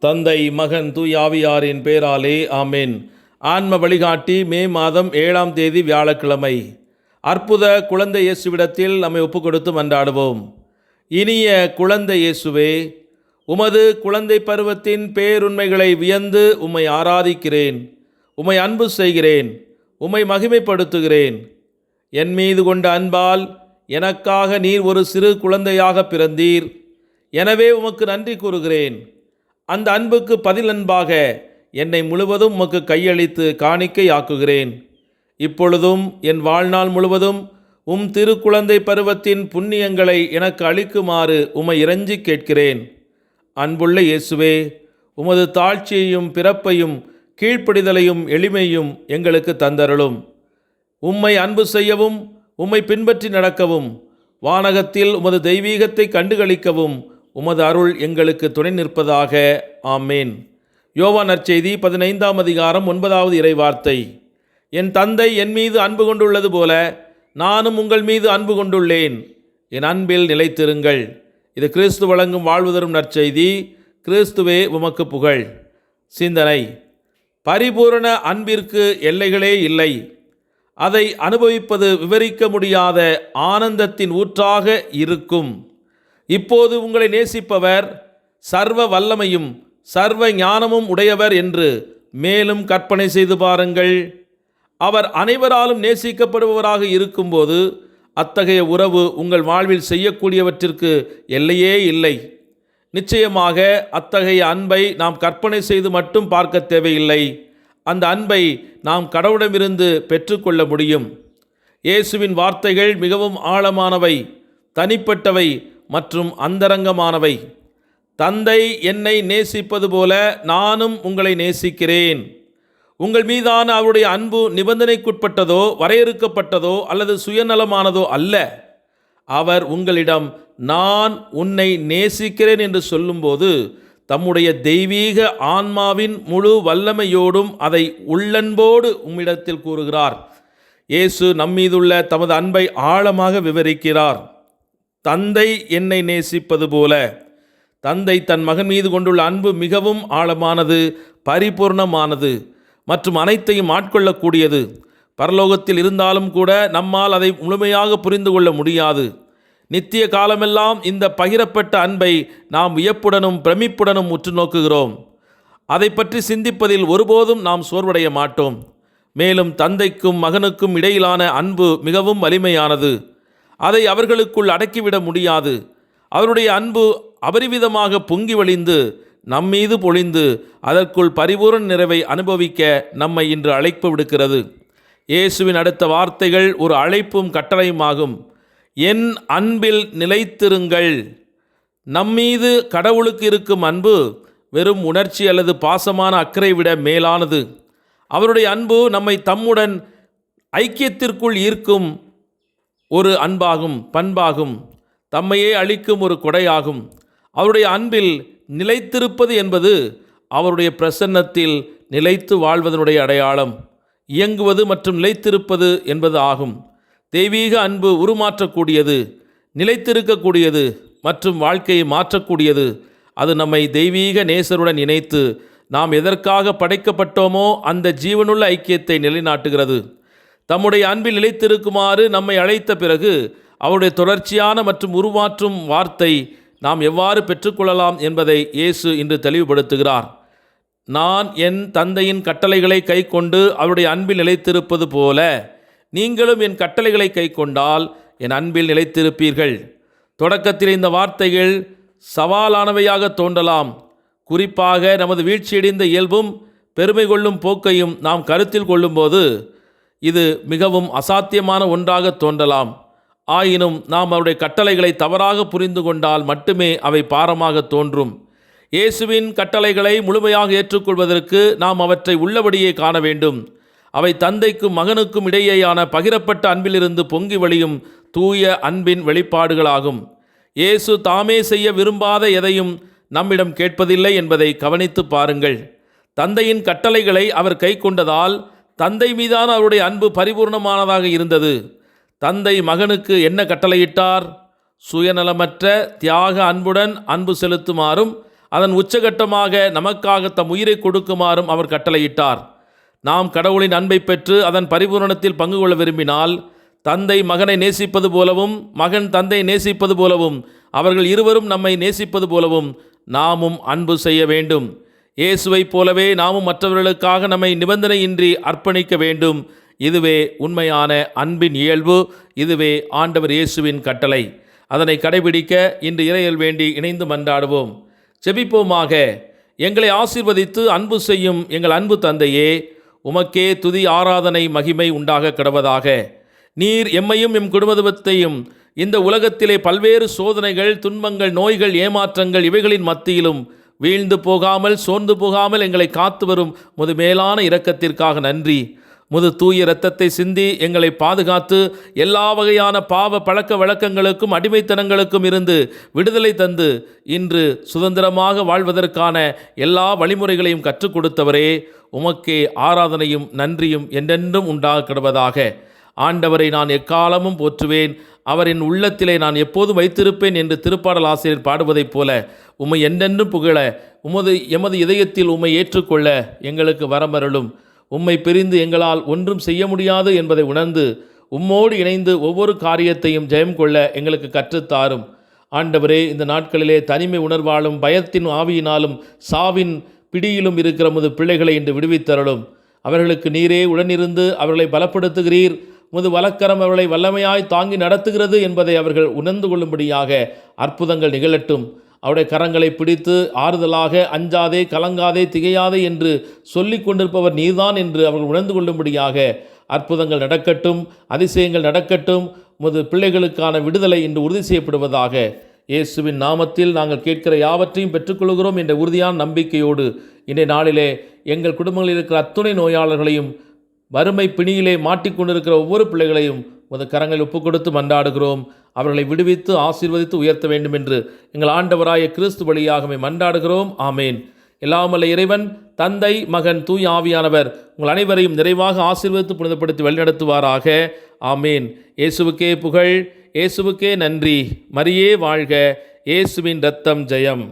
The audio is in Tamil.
தந்தை மகன் தூயாவியாரின் பேராலே ஆமேன். ஆன்ம வழிகாட்டி மே மாதம் 7ஆம் தேதி வியாழக்கிழமை. அற்புத குழந்தை இயேசுவிடத்தில் நம்மை ஒப்புக்கொடுத்து மன்றாடுவோம். இனிய குழந்தை இயேசுவே, உமது குழந்தை பருவத்தின் பேருண்மைகளை வியந்து உம்மை ஆராதிக்கிறேன், உம்மை அன்பு செய்கிறேன், உம்மை மகிமைப்படுத்துகிறேன். என் மீது கொண்ட அன்பால் எனக்காக நீர் ஒரு சிறு குழந்தையாக பிறந்தீர். எனவே உமக்கு நன்றி கூறுகிறேன். அந்த அன்புக்கு பதில் அன்பாக என்னை முழுவதும் உமக்கு கையளித்து காணிக்கையாக்குகிறேன். இப்பொழுதும் என் வாழ்நாள் முழுவதும் திருக்குழந்தை பருவத்தின் புண்ணியங்களை எனக்கு அளிக்குமாறு உம்மை இறைஞ்சி கேட்கிறேன். அன்புள்ள இயேசுவே, உமது தாழ்ச்சியையும் பிறப்பையும் கீழ்ப்படிதலையும் எளிமையும் எங்களுக்கு தந்தருளும். உம்மை அன்பு செய்யவும் உம்மை பின்பற்றி நடக்கவும் வானகத்தில் உமது தெய்வீகத்தை கண்டுகளிக்கவும் உமது அருள் எங்களுக்கு துணை நிற்பதாக. ஆமேன். யோவான் நற்செய்தி 15ஆம் அதிகாரம் 9வது இறைவார்த்தை. என் தந்தை என் மீது அன்பு கொண்டுள்ளது போல நானும் உங்கள் மீது அன்பு கொண்டுள்ளேன். என் அன்பில் நிலைத்திருங்கள். இது கிறிஸ்து வழங்கும் வாழ்வு தரும் நற்செய்தி. கிறிஸ்துவே உமக்கு புகழ். சிந்தனை: பரிபூரண அன்பிற்கு எல்லைகளே இல்லை. அதை அனுபவிப்பது விவரிக்க முடியாத ஆனந்தத்தின் ஊற்றாக இருக்கும். இப்போது உங்களை நேசிப்பவர் சர்வ வல்லமையும் சர்வ ஞானமும் உடையவர் என்று மேலும் கற்பனை செய்து பாருங்கள். அவர் அனைவராலும் நேசிக்கப்படுபவராக இருக்கும்போது அத்தகைய உறவு உங்கள் வாழ்வில் செய்யக்கூடியவற்றிற்கு எல்லையே இல்லை. நிச்சயமாக அத்தகைய அன்பை நாம் கற்பனை செய்து மட்டும் பார்க்க தேவையில்லை. அந்த அன்பை நாம் கடவுளிடமிருந்து பெற்றுக்கொள்ள முடியும். இயேசுவின் வார்த்தைகள் மிகவும் ஆழமானவை, தனிப்பட்டவை மற்றும் அந்தரங்கமானவை. தந்தை என்னை நேசிப்பது போல நானும் உங்களை நேசிக்கிறேன். உங்கள் மீதான அவருடைய அன்பு நிபந்தனைக்குட்பட்டதோ வரையறுக்கப்பட்டதோ அல்லது சுயநலமானதோ அல்ல. அவர் உங்களிடம் நான் உன்னை நேசிக்கிறேன் என்று சொல்லும்போது தம்முடைய தெய்வீக ஆன்மாவின் முழு வல்லமையோடும் அதை உள்ளன்போடு உம்மிடத்தில் கூறுகிறார். இயேசு நம்மீதுள்ள தமது அன்பை ஆழமாக விவரிக்கிறார். தந்தை என்னை நேசிப்பது போல. தந்தை தன் மகன் மீது கொண்டுள்ள அன்பு மிகவும் ஆழமானது, பரிபூர்ணமானது மற்றும் அனைத்தையும் ஆட்கொள்ளக்கூடியது. பரலோகத்தில் இருந்தாலும் கூட நம்மால் அதை முழுமையாக புரிந்து கொள்ள முடியாது. நித்திய காலமெல்லாம் இந்த பகிரப்பட்ட அன்பை நாம் வியப்புடனும் பிரமிப்புடனும் உற்று நோக்குகிறோம். அதை பற்றி சிந்திப்பதில் ஒருபோதும் நாம் சோர்வடைய மாட்டோம். மேலும் தந்தைக்கும் மகனுக்கும் இடையிலான அன்பு மிகவும் வலிமையானது. அதை அவர்களுக்குள் அடக்கிவிட முடியாது. அவருடைய அன்பு அபரிவிதமாக பொங்கி வழிந்து நம்மீது பொழிந்து அதற்குள் பரிபூரண நிறைவை அனுபவிக்க நம்மை இன்று அழைப்பு விடுக்கிறது. இயேசுவின் அடுத்த வார்த்தைகள் ஒரு அழைப்பும் கட்டளையுமாகும். என் அன்பில் நிலைத்திருங்கள். நம்மீது கடவுளுக்கு இருக்கும் அன்பு வெறும் உணர்ச்சி அல்லது பாசமான அக்கறை விட மேலானது. அவருடைய அன்பு நம்மை தம்முடன் ஐக்கியத்திற்குள் ஈர்க்கும் ஒரு அன்பாகும், பண்பாகும், தம்மையே அளிக்கும் ஒரு கொடையாகும். அவருடைய அன்பில் நிலைத்திருப்பது என்பது அவருடைய பிரசன்னத்தில் நிலைத்து வாழ்வதனுடைய அடையாளம். இயங்குவது மற்றும் நிலைத்திருப்பது என்பது ஆகும். தெய்வீக அன்பு உருமாற்றக்கூடியது, நிலைத்திருக்கக்கூடியது மற்றும் வாழ்க்கையை மாற்றக்கூடியது. அது நம்மை தெய்வீக நேசருடன் இணைத்து நாம் எதற்காக படைக்கப்பட்டோமோ அந்த ஜீவனுள்ள ஐக்கியத்தை நிலைநாட்டுகிறது. தம்முடைய அன்பில் நிலைத்திருக்குமாறு நம்மை அழைத்த பிறகு அவருடைய தொடர்ச்சியான மற்றும் உருமாற்றும் வார்த்தை நாம் எவ்வாறு பெற்றுக்கொள்ளலாம் என்பதை இயேசு இன்று தெளிவுபடுத்துகிறார். நான் என் தந்தையின் கட்டளைகளை கைக்கொண்டு அவருடைய அன்பில் நிலைத்திருப்பது போல நீங்களும் என் கட்டளைகளை கைக்கொண்டால் என் அன்பில் நிலைத்திருப்பீர்கள். தொடக்கத்தில் இந்த வார்த்தைகள் சவாலானவையாக தோன்றலாம். குறிப்பாக நமது வீழ்ச்சியடைந்த இயல்பும் பெருமை கொள்ளும் போக்கையும் நாம் கருத்தில் கொள்ளும்போது இது மிகவும் அசாத்தியமான ஒன்றாக தோன்றலாம். ஆயினும் நாம் அவருடைய கட்டளைகளை தவறாக புரிந்து கொண்டால் மட்டுமே அவை பாரமாக தோன்றும். இயேசுவின் கட்டளைகளை முழுமையாக ஏற்றுக்கொள்வதற்கு நாம் அவற்றை உள்ளபடியே காண வேண்டும். அவை தந்தைக்கும் மகனுக்கும் இடையேயான பகிரப்பட்ட அன்பிலிருந்து பொங்கி வழியும் தூய அன்பின் வெளிப்பாடுகளாகும். இயேசு தாமே செய்ய விரும்பாத எதையும் நம்மிடம் கேட்பதில்லை என்பதை கவனித்து பாருங்கள். தந்தையின் கட்டளைகளை அவர் கை கொண்டதால் தந்தை மீதான அவருடைய அன்பு பரிபூர்ணமானதாக இருந்தது. தந்தை மகனுக்கு என்ன கட்டளையிட்டார்? சுயநலமற்ற தியாக அன்புடன் அன்பு செலுத்துமாறும் அதன் உச்சகட்டமாக நமக்காக தம் உயிரை கொடுக்குமாறும் அவர் கட்டளையிட்டார். நாம் கடவுளின் அன்பை பெற்று அதன் பரிபூரணத்தில் பங்கு கொள்ள விரும்பினால், தந்தை மகனை நேசிப்பது போலவும் மகன் தந்தை நேசிப்பது போலவும் அவர்கள் இருவரும் நம்மை நேசிப்பது போலவும் நாமும் அன்பு செய்ய வேண்டும். இயேசுவைப் போலவே நாமும் மற்றவர்களுக்காக நம்மை நிபந்தனையின்றி அர்ப்பணிக்க வேண்டும். இதுவே உண்மையான அன்பின் இயல்பு. இதுவே ஆண்டவர் இயேசுவின் கட்டளை. அதனை கடைபிடிக்க இன்று இறையல் வேண்டி இணைந்து மன்றாடுவோம். ஜெபிப்போமாக. எங்களை ஆசீர்வதித்து அன்பு செய்யும் எங்கள் அன்பு தந்தையே, உமக்கே துதி, ஆராதனை, மகிமை உண்டாக கடவதாக. நீர் எம்மையும் எம் குடும்பத்தையும் இந்த உலகத்திலே பல்வேறு சோதனைகள், துன்பங்கள், நோய்கள், ஏமாற்றங்கள் இவைகளின் மத்தியிலும் வீழ்ந்து போகாமல் சோர்ந்து போகாமல் எங்களை காத்து வரும் முது மேலான இரக்கத்திற்காக நன்றி. முது தூய இரத்தத்தை சிந்தி எங்களை பாதுகாத்து எல்லா வகையான பாவ பழக்க வழக்கங்களுக்கும் அடிமைத்தனங்களுக்கும் இருந்து விடுதலை தந்து இன்று சுதந்திரமாக வாழ்வதற்கான எல்லா வழிமுறைகளையும் கற்றுக் கொடுத்தவரே, உமக்கே ஆராதனையும் நன்றியும் என்றென்றும் உண்டாக கிடவதாக. ஆண்டவரை நான் எக்காலமும் போற்றுவேன், அவரின் உள்ளத்திலே நான் எப்போதும் வைத்திருப்பேன் என்று திருப்பாடல் ஆசிரியர் பாடுவதைப் போல உம்மை என்றென்றும் புகழ எமது இதயத்தில் உம்மை ஏற்றுக்கொள்ள எங்களுக்கு வரமருளும். உம்மை பிரிந்து எங்களால் ஒன்றும் செய்ய முடியாது என்பதை உணர்ந்து உம்மோடு இணைந்து ஒவ்வொரு காரியத்தையும் ஜெயம் கொள்ள எங்களுக்கு கற்றுத்தாரும். ஆண்டவரே, இந்த நாட்களிலே தனிமை உணர்வாலும் பயத்தின் ஆவியினாலும் சாவின் பிடியிலும் இருக்கிற முது பிள்ளைகளை இன்று விடுவித்தருளும். அவர்களுக்கு நீரே உடனிருந்து அவர்களை பலப்படுத்துகிறீர். முது வலக்கரம் அவர்களை வல்லமையாய் தாங்கி நடத்துகிறது என்பதை அவர்கள் உணர்ந்து கொள்ளும்படியாக அற்புதங்கள் நிகழட்டும். அவருடைய கரங்களை பிடித்து ஆறுதலாக அஞ்சாதே, கலங்காதே, திகையாதே என்று சொல்லி கொண்டிருப்பவர் நீர்தான் என்று அவர்கள் உணர்ந்து கொள்ளும்படியாக அற்புதங்கள் நடக்கட்டும், அதிசயங்கள் நடக்கட்டும். முது பிள்ளைகளுக்கான விடுதலை இன்று உறுதி செய்யப்படுவதாக. இயேசுவின் நாமத்தில் நாங்கள் கேட்கிற யாவற்றையும் பெற்றுக்கொள்கிறோம் என்ற உறுதியான நம்பிக்கையோடு இன்றைய நாளிலே எங்கள் குடும்பங்களில் இருக்கிற அத்துணை நோயாளர்களையும் வறுமை பிணியிலே மாட்டிக்கொண்டிருக்கிற ஒவ்வொரு பிள்ளைகளையும் முத கரங்களில் ஒப்புக் கொடுத்து மன்றாடுகிறோம். அவர்களை விடுவித்து ஆசீர்வதித்து உயர்த்த வேண்டும் என்று எங்கள் ஆண்டவராய கிறிஸ்து வழியாகவே மன்றாடுகிறோம். ஆமேன். எல்லாமல்ல இறைவன் தந்தை, மகன், தூய் ஆவியானவர் உங்கள் அனைவரையும் நிறைவாக ஆசீர்வதித்து புனிதப்படுத்தி வழிநடத்துவாராக. ஆமேன். இயேசுவுக்கே புகழ், இயேசுவுக்கே நன்றி. மரியே வாழ்க. இயேசுவின் இரத்தம் ஜெயம்.